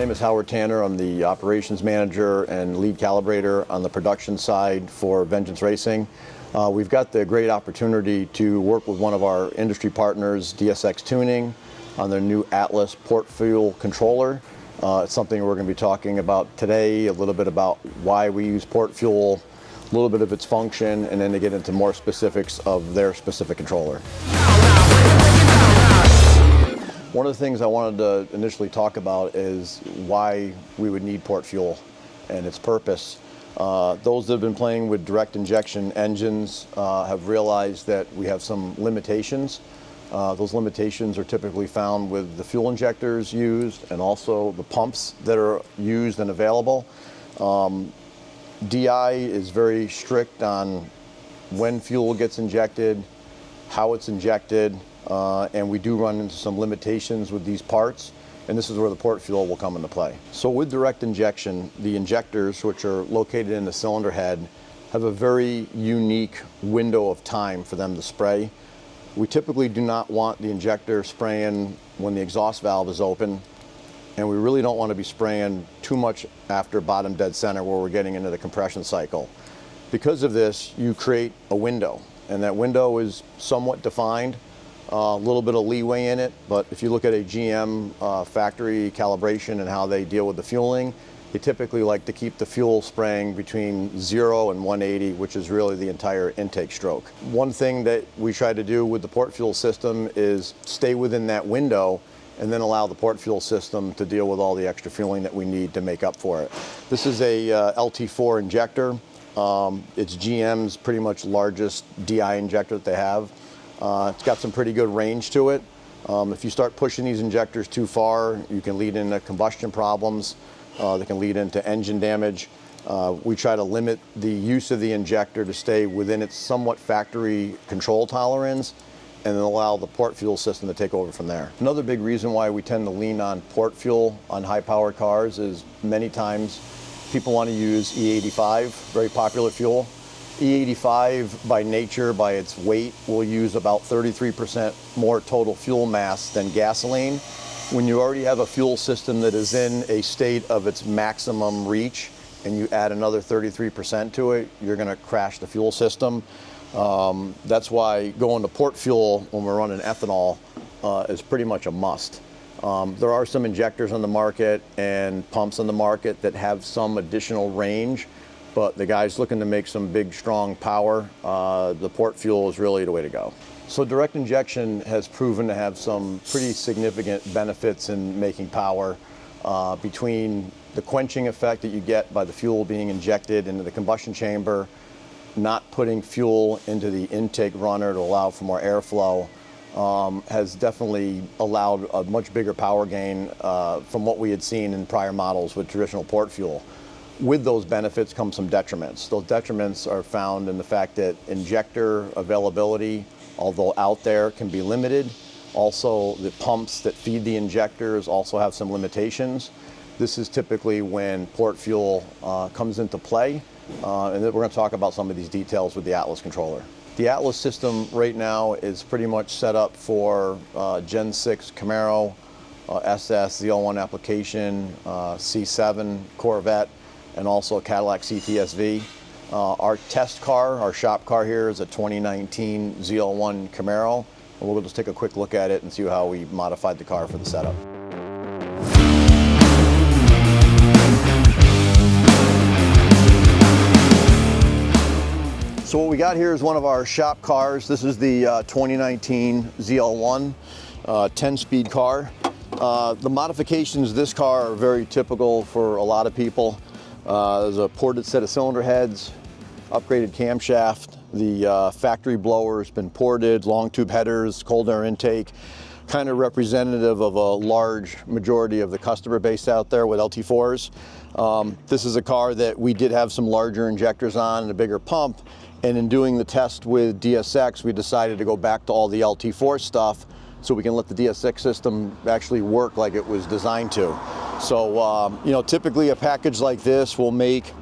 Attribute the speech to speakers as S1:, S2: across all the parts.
S1: name is Howard Tanner. I'm the operations manager and lead calibrator on the production side for Vengeance Racing. We've got the great opportunity to work with one of our industry partners, DSX Tuning, on their new Atlas port fuel controller. It's something we're going to be talking about today, a little bit about why we use port fuel, a little bit of its function, and then to get into more specifics of their specific controller. One of the things I wanted to initially talk about is why we would need port fuel and its purpose. Those that have been playing with direct injection engines have realized that we have some limitations. Those limitations are typically found with the fuel injectors used and also the pumps that are used and available. DI is very strict on when fuel gets injected, how it's injected, and we do run into some limitations with these parts, and this is where the port fuel will come into play. So with direct injection, the injectors, which are located in the cylinder head, have a very unique window of time for them to spray. We typically do not want the injector spraying when the exhaust valve is open, and we really don't want to be spraying too much after bottom dead center where we're getting into the compression cycle. Because of this, you create a window, and that window is somewhat defined. A little bit of leeway in it, but if you look at a GM factory calibration and how they deal with the fueling, they typically like to keep the fuel spraying between 0 and 180, which is really the entire intake stroke. One thing that we try to do with the port fuel system is stay within that window and then allow the port fuel system to deal with all the extra fueling that we need to make up for it. This is a LT4 injector. It's GM's pretty much largest DI injector that they have. It's got some pretty good range to it. If you start pushing these injectors too far, you can lead into combustion problems. They can lead into engine damage. We try to limit the use of the injector to stay within its somewhat factory control tolerance and then allow the port fuel system to take over from there. Another big reason why we tend to lean on port fuel on high-powered cars is many times people want to use E85, very popular fuel. E85 by nature, by its weight, will use about 33% more total fuel mass than gasoline. When you already have a fuel system that is in a state of its maximum reach and you add another 33% to it, you're going to crash the fuel system. That's why going to port fuel when we're running ethanol is pretty much a must. There are some injectors on the market and pumps on the market that have some additional range, but the guys looking to make some big, strong power, the port fuel is really the way to go. So direct injection has proven to have some pretty significant benefits in making power between the quenching effect that you get by the fuel being injected into the combustion chamber, not putting fuel into the intake runner to allow for more airflow, has definitely allowed a much bigger power gain from what we had seen in prior models with traditional port fuel. With those benefits come some detriments. Those detriments are found in the fact that injector availability, although out there, can be limited. Also, the pumps that feed the injectors also have some limitations. This is typically when port fuel comes into play, and then we're going to talk about some of these details with the Atlas controller. The Atlas system right now is pretty much set up for Gen 6 Camaro, SS, ZL1 application, C7 Corvette, and also a Cadillac CTS-V. Our test car, our shop car here, is a 2019 ZL1 Camaro. And we'll just take a quick look at it and see how we modified the car for the setup. So what we got here is one of our shop cars. This is the 2019 ZL1 10-speed car. The modifications of this car are very typical for a lot of people. There's a ported set of cylinder heads, upgraded camshaft, the factory blower has been ported, long tube headers, cold air intake, kind of representative of a large majority of the customer base out there with LT4s. This is a car that we did have some larger injectors on and a bigger pump, and in doing the test with DSX, we decided to go back to all the LT4 stuff so we can let the DSX system actually work like it was designed to. So, typically a package like this will make,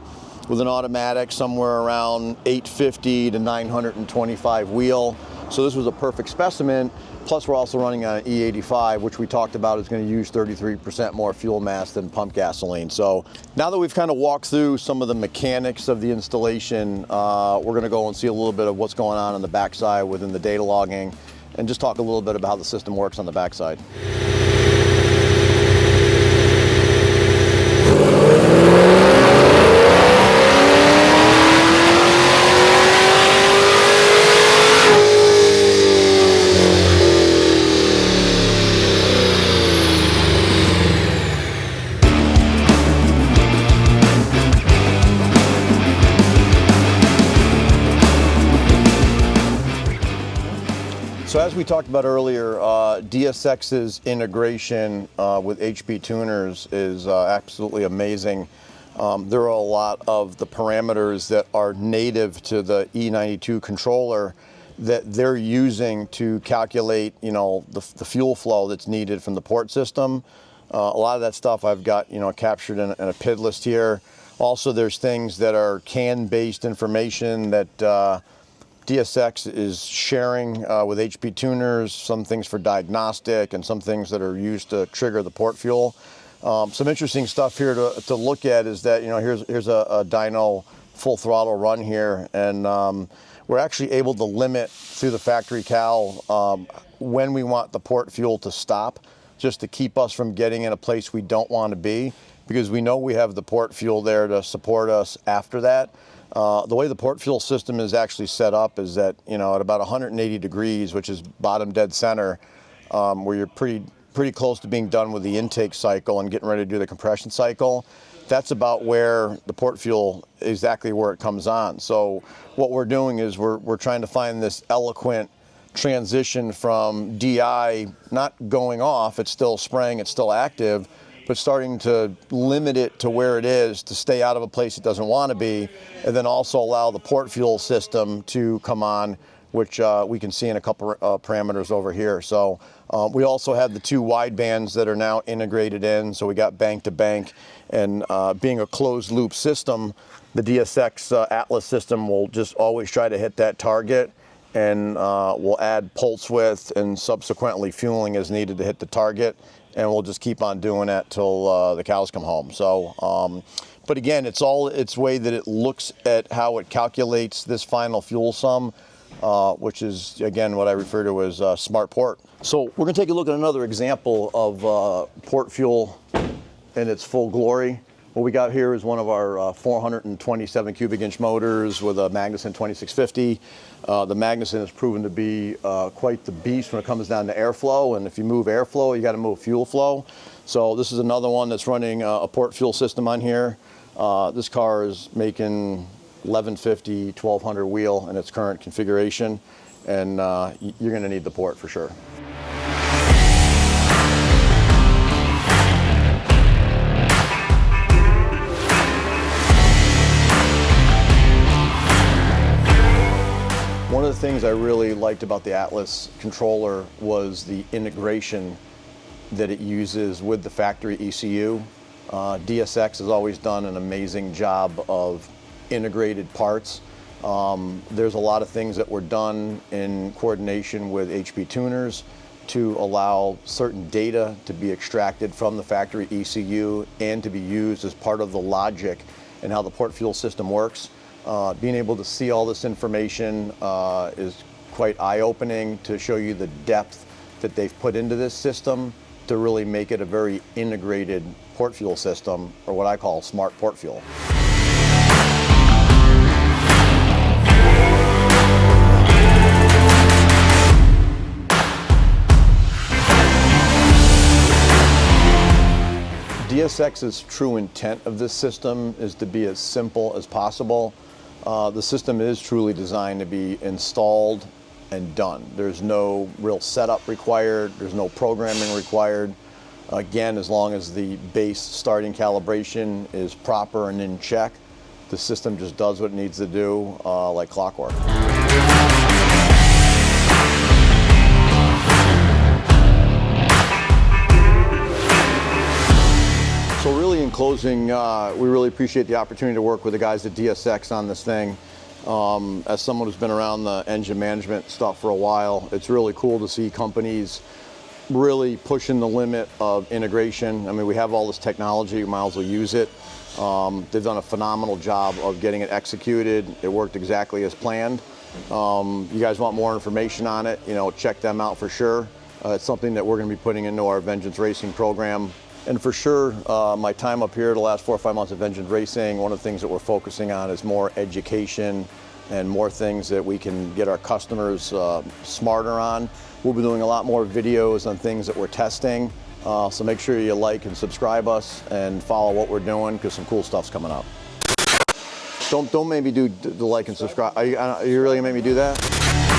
S1: with an automatic, somewhere around 850 to 925 wheel. So this was a perfect specimen. Plus we're also running on an E85, which we talked about is going to use 33% more fuel mass than pump gasoline. So now that we've kind of walked through some of the mechanics of the installation, we're going to go and see a little bit of what's going on the backside within the data logging, and just talk a little bit about how the system works on the backside. So as we talked about earlier, DSX's integration with HP tuners is absolutely amazing. There are a lot of the parameters that are native to the E92 controller that they're using to calculate, the fuel flow that's needed from the port system. A lot of that stuff I've got, captured in a PID list here. Also, there's things that are CAN-based information that DSX is sharing with HP tuners, some things for diagnostic and some things that are used to trigger the port fuel. Some interesting stuff here to look at is that, here's a dyno full throttle run here, and we're actually able to limit through the factory cal when we want the port fuel to stop, just to keep us from getting in a place we don't want to be, because we know we have the port fuel there to support us after that. The way the port fuel system is actually set up is that, at about 180 degrees, which is bottom dead center, where you're pretty close to being done with the intake cycle and getting ready to do the compression cycle, that's about where the port fuel, exactly where it comes on. So what we're doing is we're trying to find this eloquent transition from DI not going off, it's still spraying, it's still active, but starting to limit it to where it is to stay out of a place it doesn't want to be, and then also allow the port fuel system to come on, which we can see in a couple parameters over here. So we also have the two wide bands that are now integrated in, so we got bank to bank, and being a closed loop system, the DSX Atlas system will just always try to hit that target, and we'll add pulse width and subsequently fueling as needed to hit the target, and we'll just keep on doing that till the cows come home. So, but again, it's way that it looks at how it calculates this final fuel sum, which is, again, what I refer to as smart port. So we're going to take a look at another example of port fuel in its full glory. What we got here is one of our 427 cubic inch motors with a Magnuson 2650. The Magnuson has proven to be quite the beast when it comes down to airflow, and if you move airflow, you got to move fuel flow. So this is another one that's running a port fuel system on here. This car is making 1150, 1200 wheel in its current configuration, and you're going to need the port for sure. One of the things I really liked about the Atlas controller was the integration that it uses with the factory ECU. DSX has always done an amazing job of integrated parts. There's a lot of things that were done in coordination with HP tuners to allow certain data to be extracted from the factory ECU and to be used as part of the logic and how the port fuel system works. Being able to see all this information is quite eye-opening to show you the depth that they've put into this system to really make it a very integrated port fuel system, or what I call smart port fuel. DSX's true intent of this system is to be as simple as possible. The system is truly designed to be installed and done. There's no real setup required, there's no programming required. Again, as long as the base starting calibration is proper and in check, the system just does what it needs to do like clockwork. So really in closing, we really appreciate the opportunity to work with the guys at DSX on this thing. As someone who's been around the engine management stuff for a while, it's really cool to see companies really pushing the limit of integration. I mean, we have all this technology, we might as well use it. They've done a phenomenal job of getting it executed. It worked exactly as planned. You guys want more information on it, you know, check them out for sure. It's something that we're going to be putting into our Vengeance Racing program. And for sure, my time up here the last 4 or 5 months of Vengeance Racing, one of the things that we're focusing on is more education and more things that we can get our customers smarter on. We'll be doing a lot more videos on things that we're testing. So make sure you like and subscribe us and follow what we're doing, because some cool stuff's coming up. Don't make me do the like and subscribe. Are you really gonna make me do that?